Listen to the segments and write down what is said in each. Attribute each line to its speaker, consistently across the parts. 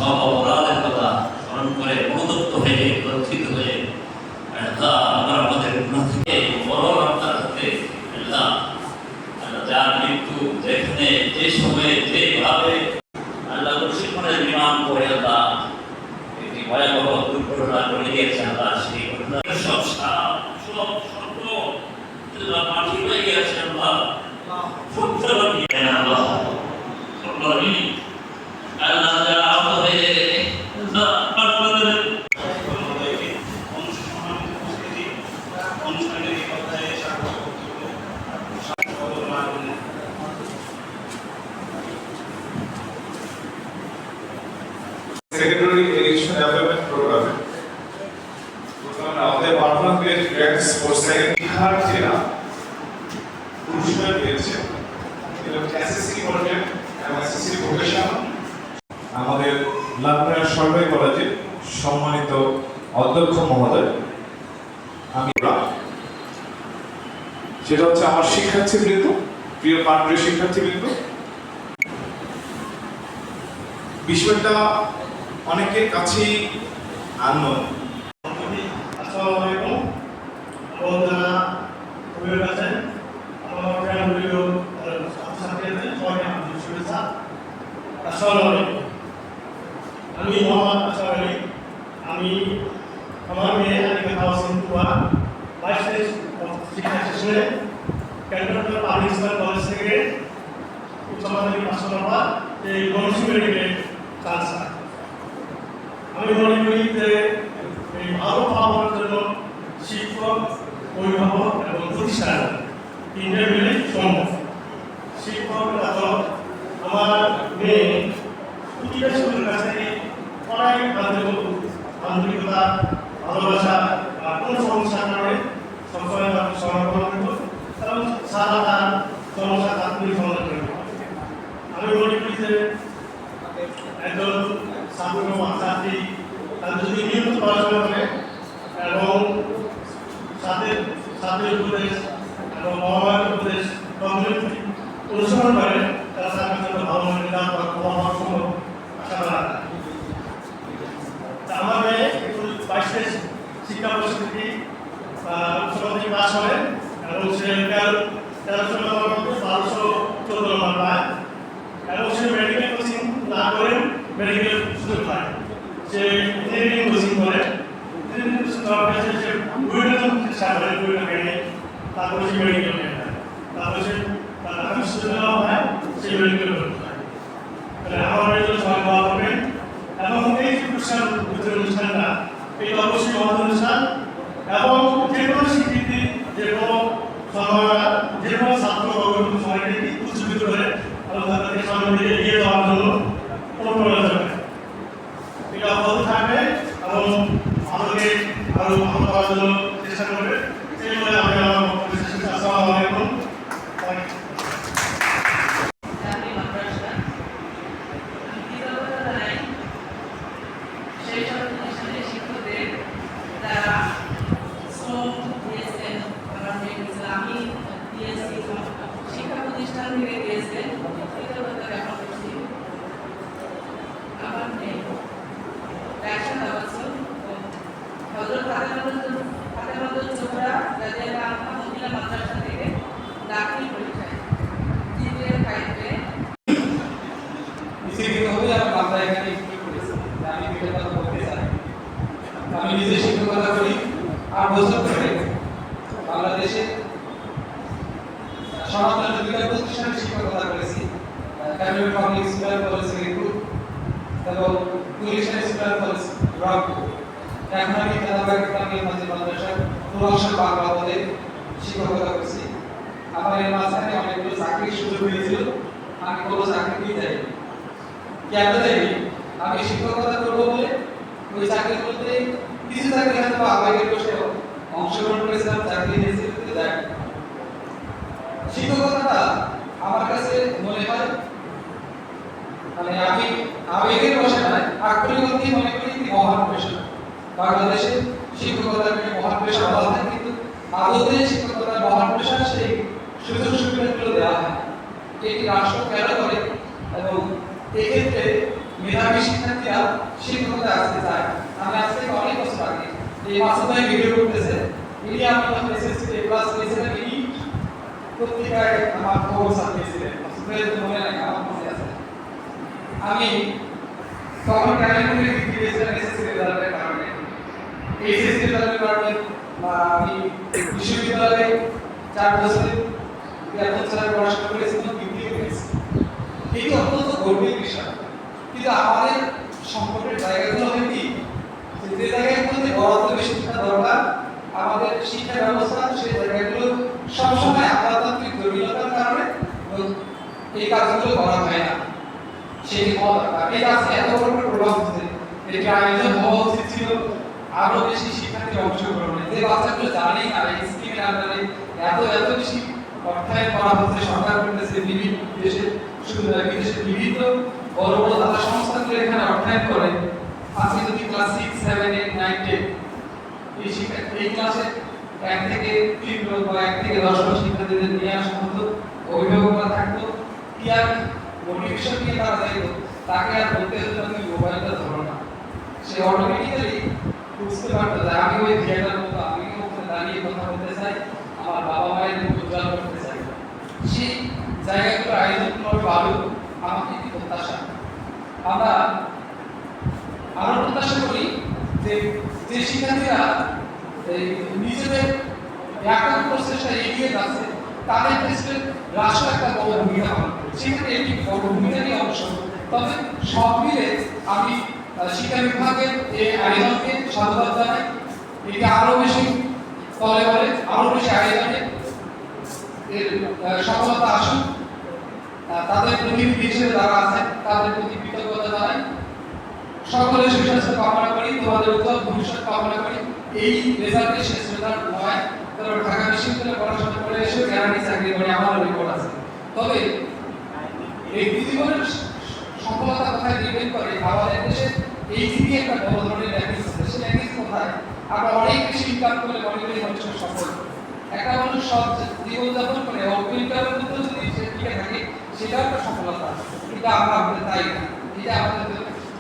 Speaker 1: সব অপরাধের কথা স্মরণ করে অনুতপ্ত হয়ে লজ্জিত হয়ে আল্লাহ আমরা আমাদের গুনাহ থেকে বড় আপনার হাতে আল্লাহ যার মৃত্যু যেখানে যে সময়ে যেভাবে আল্লাহ প্রশিক্ষণের বিমান করে আল্লাহ একটি ভয়াবহ দুর্ঘটনা ঘটে গিয়েছে আল্লাহ সেই ঘটনার সব সব শব্দ মাটি হয়ে গেছে আল্লাহ সত্য বানিয়ে আল্লাহ আল্লাহ যারা আহত হয়ে আপনাদের
Speaker 2: Secondary Education Development Program. আমাদের পারফরম্যান্স বেসড গ্রেড স্পোর্টস শিক্ষার্থীরা পুরস্কার পেয়েছে এসএসসি প্রজেক্ট এবং এসএসসি ভোকেশন। আমাদের লালমিয়া সরকারি কলেজের সম্মানিত অধ্যক্ষ মহোদয়, আমি সেটা হচ্ছে আমার শিক্ষার্থীবৃন্দ, প্রিয় প্রাণপ্রিয় শিক্ষার্থীবৃন্দ, বিষয়টা অনেকের কাছেই আননোন।
Speaker 3: আসসালামু আলাইকুম। বন্ধুরা, অভিভাবক আছেন, আমার প্রিয় ছাত্রছাত্রী আছেন, সবাইকে আমার শুভেচ্ছা। আসসালামু আলাইকুম। আমি মোহাম্মদ আশরাফ আলী। আমি আমার মেয়ে আলিকা হাউসিং টুয়া 22 শিক্ষা শেষে ক্যান্টনমেন্ট পাবলিক স্কুল কলেজ থেকে উচ্চ মাধ্যমিক পাশ করার পর এই গণশিক্ষা মেডিকেলে চান্স পাই। আমি মনে করি যে এই ভালো ফলাফলের জন্য শিক্ষক, অভিভাবক এবং প্রতিষ্ঠান তিনটে মিলে সম্ভব। শিক্ষক আমার মেয়ে প্রতিটা শিক্ষকের কাছে অনেক আন্তরিকতা, ভালোবাসা বা কোনো সমস্যার কারণে সবসময় সমাধান করত এবং সারা তার সমস্যা তাৎক্ষণিক সমাধান করে। আমি মনে করি যে একজন ছাত্র বা ছাত্রী তাদের যদি নিয়মিত পড়াশোনা করে এবং ছাত্রের উপদেশ এবং মহামারীর উপদেশ অনুসরণ করে, তারা তার কাছে ভালো রেজাল্ট বা ফলাফল সম্ভব আশা করা যায়। আমার মেয়ে 22 শিক্ষাবর্ষ থেকে উচ্চ মাধ্যমিক পাস করে এবং সে 1300 নম্বর মধ্যে 1214 নম্বর পায় এবং সে মেডিকেল কোচিং না করে মেডিকেল সুযোগ পায়। সে ইঞ্জিনিয়ারিং কোচিং করে, ইঞ্জিনিয়ারিং কোচিং করার পরে সে বিভিন্ন চেষ্টা করে, বিভিন্ন মেনে তারপরে সে মেডিকেল নেয়, তারপরে সে বিশ্ববিদ্যালয় হয়, সে মেডিকেল করতে হয়। তাহলে আমার মেয়েদের সবাই দোয়া করবেন এবং এই অনুষ্ঠানটা এই অবশ্যই মহৎ অনুষ্ঠান এবং যে কোনো স্বীকৃতি, যে কোনো যে কোনো ছাত্র সবাইকে উজ্জীবিত করে এবং তাদেরকে সামনে দিকে এগিয়ে যাওয়ার জন্য অনুপ্রেরণা যোগায়। এটা অব্যাহত থাকবে এবং আমাদেরকে আরো ভালো করার জন্য চেষ্টা করবে। এই বলে আমি আমার বক্তব্য শেষ করছি। আসসালামু আলাইকুম।
Speaker 4: শিক্ষা প্রতিষ্ঠান থেকে দিয়েছেন কৃতজ্ঞতা জ্ঞাপন করছি। আমার মেয়ে রায়শা তাবাসসুম হযরত ফাতেমাতুল জোহরা রাদিয়াল্লাহু আনহা মহিলা মাদ্রাসা থেকে দাখিল পরীক্ষায় দ্বিতীয় ফাইভে
Speaker 5: নিশ্চিতভাবে আমরা এখানে কি করেছি আমি এটা বলতে চাই। আমি নিজে শিক্ষকতা করি 8 বছর ধরে বাংলাদেশে সনাতন দুইটা প্রতিষ্ঠানে শিক্ষকতা করেছি। Cantonment public school college group এবং পুলিশ স্কুল কলেজ রংপুর। এখন আমি খেলাবাগ ইসলামিক মাদ্রাসা প্রভাষক বাংলা পদে শিক্ষকতা করছি। আমার এর মাঝখানে অনেকগুলো চাকরির সুযোগ হয়েছিল, আমি কোনো চাকরি দেয়নি। কেন দেয়নি? আমি শিক্ষকতা করবো বলে ওই চাকরির মধ্যে কিছু চাকরি হয়তো আবেগের বসে অংশগ্রহণ করেছিলাম, চাকরি নিয়েছি দেয়। শিক্ষকতাটা আমার কাছে মনে হয় মানে আমি আবেগের বসে নয়, আক্ষরিকভাবেই মনে করি একটি মহান পেশা। বাংলাদেশে শিক্ষকতার একটি মহান পেশা বলা হয়, কিন্তু আদতে শিক্ষকতার মহান পেশা সেই সুযোগ সুবিধাগুলো দেওয়া হয়। এটি রাষ্ট্র কেন করে এবং এক্ষেত্রে মেধাবী শিক্ষার্থীরা শিক্ষকতা আসতে চায়। আমি আজ থেকে অনেক বছর আগে এই মাসুদ ভাই ভিডিও করতেছে, ইনি আমি যখন এসএসসি ক্লাস পেয়েছিলাম, ইনি পত্রিকায় আমার খবর ছাপিয়েছিলেন। মাসুদ ভাই তো মনে নাই, আমার মনে আছে। আমি তখন ক্যারিকুলামে ডিগ্রি পেয়েছিলাম এসএসসি রেজাল্টের কারণে। এসএসসি রেজাল্টের কারণে আমি বিশ্ববিদ্যালয়ে 4 বছর পড়াশোনা করেছিলাম, ডিগ্রি পেয়েছি। এটি অত্যন্ত গর্বের বিষয়। কিন্তু আমাদের সংকটের জায়গাগুলো হয় কি, যে জায়গাগুলোতে বরাদ্দ বেশি শিক্ষা দরকার, আমাদের শিক্ষা ব্যবস্থা সেই জায়গাগুলো সবসময় আমলাতান্ত্রিক জটিলতার কারণে এই কাজগুলো করা হয় না। সেটি হওয়া দরকার। এই কাজটি এত বড় একটা প্রভাব হচ্ছে, এটি আয়োজন হওয়া উচিত ছিল আরো বেশি শিক্ষার্থীর অংশগ্রহণে। যে বাচ্চাগুলো জানেই না এই স্কিমের আন্ডারে এত বেশি অর্থায়ন করা হচ্ছে, সরকার করতেছে, বিভিন্ন বিদেশের বিভিন্ন বড় বড় দাতা সংস্থাগুলো এখানে অর্থায়ন করে। আজকে যদি ক্লাস 6, 7, 8, 9, 10 এই ক্লাসে 1 থেকে 3 বা 1 থেকে 10 শিক্ষার্থীদের নিয়ে আসা হতো, অভিভাবকরা থাকতো, কি আর মোটিভেশন নিয়ে তারা যাইতো, তাকে আর বলতে হতো তুমি মোবাইলটা ধরো না। সে অটোমেটিক্যালি বুঝতে পারতো যে আমি ওই থিয়েটার মতো আমি ওখানে দাঁড়িয়ে কথা বলতে চাই, আমার বাবা মায়ের মুখ উজ্জ্বল করতে চাই। সেই জায়গাগুলো আয়োজন করবে ভালো, আমাকে কি প্রত্যাশা। আমরা আরো প্রত্যাশা করি যে শিক্ষার্থীরা নিজেদের একান্ত প্রচেষ্টা এগিয়ে যাচ্ছে, তাদের ক্ষেত্রে রাষ্ট্র একটা বড় ভূমিকা পালন করে, সেখানে একটি বড় ভূমিকারই অংশ। তবে সব মিলে আমি শিক্ষা বিভাগের এই আয়োজনকে সাধুবাদ জানাই। এটি আরো বেশি তলে আরো বেশি আয়োজনে সফলতা আসুক। তাদের প্রতিনিধি হিসেবে যারা আছেন তাদের প্রতি কৃতজ্ঞতা জানাই। সকলের সুস্বাস্থ্য কামনা করি, তোমাদের উজ্জ্বল ভবিষ্যৎ কামনা করি। এই রেজাল্টে শেষ রেজাল্ট নয়, কারণ ঢাকা বিশ্ববিদ্যালয়ে পড়াশোনা করে এসে গ্যারান্টি চাকরি করে আমার রেকর্ড আছে। তবে এই জীবনের সফলতা কোথায় ডিপেন্ড করে, আমাদের দেশে এই থেকে একটা বড় ধরনের ল্যাঙ্গুয়েজ আছে। সেই ল্যাঙ্গুয়েজ কোথায় আমরা অনেক বেশি ইনকাম করে মনে করি মানুষ সফল। একটা মানুষ সব জীবনযাপন করে অল্প ইনকামের মধ্যে যদি সে টিকে থাকে, সেটাও একটা সফলতা। কিন্তু আমরা তাই না, এটা আমাদের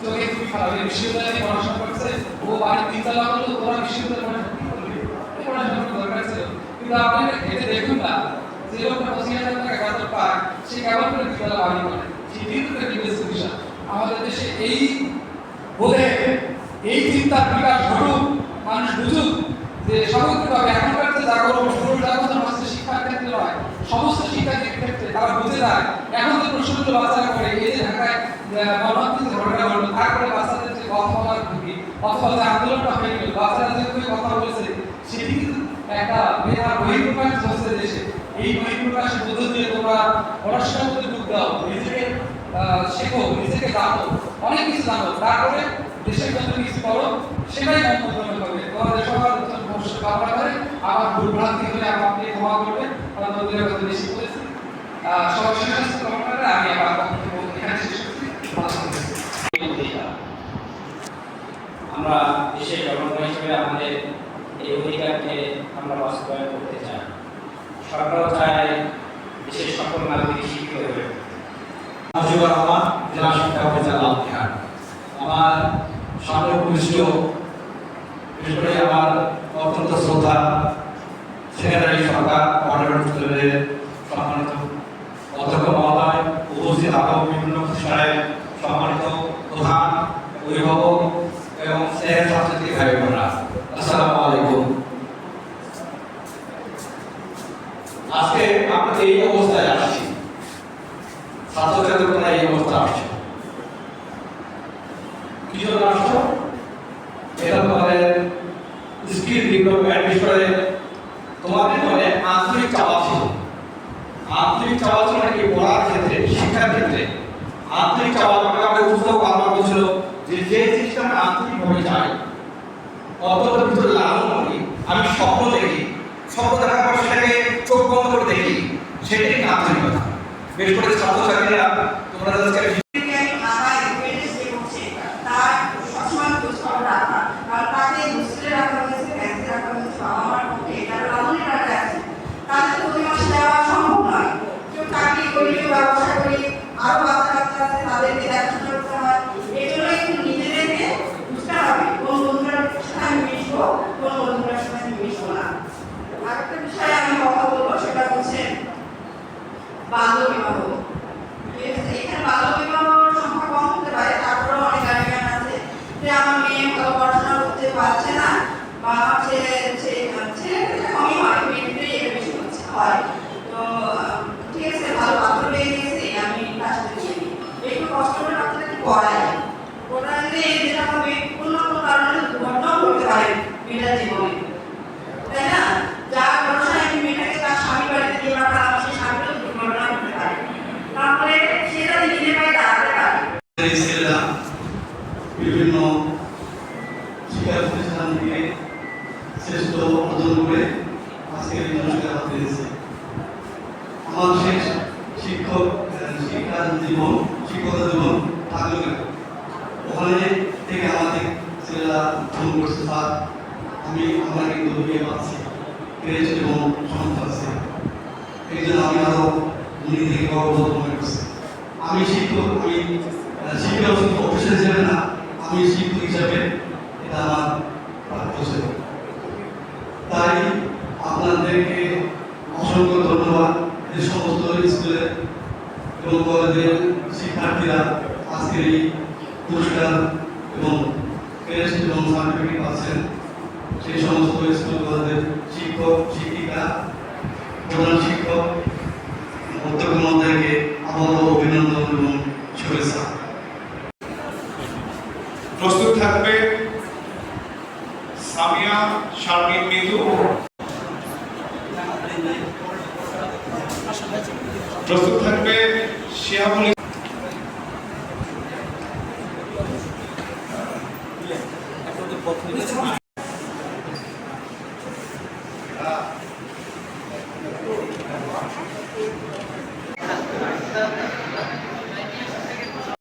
Speaker 5: চোখে খুবই খারাপ। এই বিশ্ববিদ্যালয়ে পড়াশোনা করছে, ও বাড়ির 3 তলা হলো, ওরা বিশ্ববিদ্যালয়ে পড়াশোনা দরকার ছিল। কিন্তু আপনি এটা দেখুন না, যে লোকটা 25,000 টাকা বেতন পায়, সে কেমন করে বিদ্যালয় বাড়ি করে, সেটিও তো একটা বিষয়। আমাদের দেশে এই বলে এই চিন্তার বিকাশ ঘটুক, মানুষ বুঝুক যে সমগ্রভাবে এখনকার যে জাগরণ মাত্র শিক্ষার ক্ষেত্রে নয়, সমস্ত শিক্ষার ক্ষেত্রে তারা বুঝে যায়। এখন যে প্রশ্নগুলো বাচ্চারা করে, এই যে ঢাকায় মর্মান্তিক ঘটনা ঘটলো, তারপরে বাচ্চাদের যে কথা বলার ভঙ্গি অথবা যে আন্দোলনটা হয়ে গেল, বাচ্চারা যে কথা বলেছে, সেটি কিন্তু একটা মেধার বহিঃপ্রকাশ হচ্ছে দেশে। এই বহিঃপ্রকাশের মধ্য দিয়ে তোমরা পড়াশোনার মধ্যে যোগ দাও, নিজেকে শেখো, নিজেকে জানো, অনেক কিছু জানো, তারপরে দেশের জন্য কিছু করো, সেটাই মঙ্গলজনক হবে। তোমাদের সবার ভবিষ্যৎ কামনা করে, আমার ভুল ভ্রান্তি হলে আমাকে ক্ষমা করবে, কারণ ওদের কথা বেশি বলেছি। সবার সুস্বাস্থ্য কামনা করে আমি আমার বক্তব্য এখানে শেষ করছি।
Speaker 6: আমরা দেশের জনগণ হিসেবে আমাদের এই অধিকারকে আমরা বাস্তবায়ন করতে চাই। সরকারও চায় দেশের সকল নাগরিক শিক্ষিত হবে।
Speaker 7: মুজিবুর রহমান, জেলা শিক্ষা অফিসার লালদিহাট। আমার সামনে উপস্থিত বিশেষ করে আমার অত্যন্ত শ্রদ্ধা সেক্রেটারি সরকার পার্লামেন্ট স্কুলের সম্মানিত অধ্যক্ষ মহোদয়, উপস্থিত আরও বিভিন্ন প্রতিষ্ঠানের সম্মানিত প্রধান, অভিভাবক এবং স্নেহের ছাত্রছাত্রী ভাই বোনেরা, আসসালামু আলাইকুম। আজকে আমরা এই অবস্থায় আসছি, ছাত্রছাত্রীরা এই অবস্থা আসছে, কি জন্য আসছো? এটা তোমাদের স্কিল ডেভেলপমেন্ট বিষয়ে তোমাদের মনে আন্তরিক চাওয়া ছিল। আন্তরিক চাওয়া ছিল নাকি পড়ার ক্ষেত্রে, শিক্ষার ক্ষেত্রে আন্তরিক চাওয়া আমাকে বুঝতেও বারবার বলছিল যে জিনিসটা আমি আন্তরিকভাবে চাই, অন্তত ভিতরে লালন করি, আমি স্বপ্ন দেখি, স্বপ্ন দেখার পর সেটাকে চোখ বন্ধ করে দেখি, সেটাই আন্তরিকতা। বেশ করে ছাত্রছাত্রীরা তোমরা যাদের
Speaker 8: ব্যবসা করি, আরো বাচ্চা কাচ্চা আছে, তাদেরকে দেখাশোনা করতে হয়।
Speaker 7: বিভিন্ন শিক্ষা প্রতিষ্ঠান থেকে শ্রেষ্ঠ অর্জন করে আজকের এই পুরস্কার হাতে দিয়েছে। আমার শেষ শিক্ষা জীবন শিক্ষকতা জীবন থাকলো কেন, ওখানে থেকে আমাদের ছেলেরা ফোন করছে, স্যার আমরা কিন্তু বিয়ে পাচ্ছি, পেরেছি এবং সন্তান আছে, এই জন্য আমি আরো নিজেকে গর্ববোধ মনে করছি। আমি শিক্ষক অফিসার হিসেবে না, আমি শিক্ষক হিসাবে এটা আমার প্রাপ্য ছিল। তাই আপনাদেরকে অসংখ্য ধন্যবাদ। যে সমস্ত স্কুলের এবং কলেজের শিক্ষার্থীরা আজকের এই পুরস্কার এবং ক্রেস্ট এবং সার্টিফিকেট পাচ্ছেন, সেই সমস্ত স্কুল কলেজের শিক্ষক শিক্ষিকা প্রধান শিক্ষক অধ্যক্ষ মহোদয়কে আবারও অভিনন্দন এবং শুভেচ্ছা।
Speaker 2: প্রস্তুত থাকবে সামিয়া শারমিন মিতু, প্রস্তুত থাকবে শিহাবুল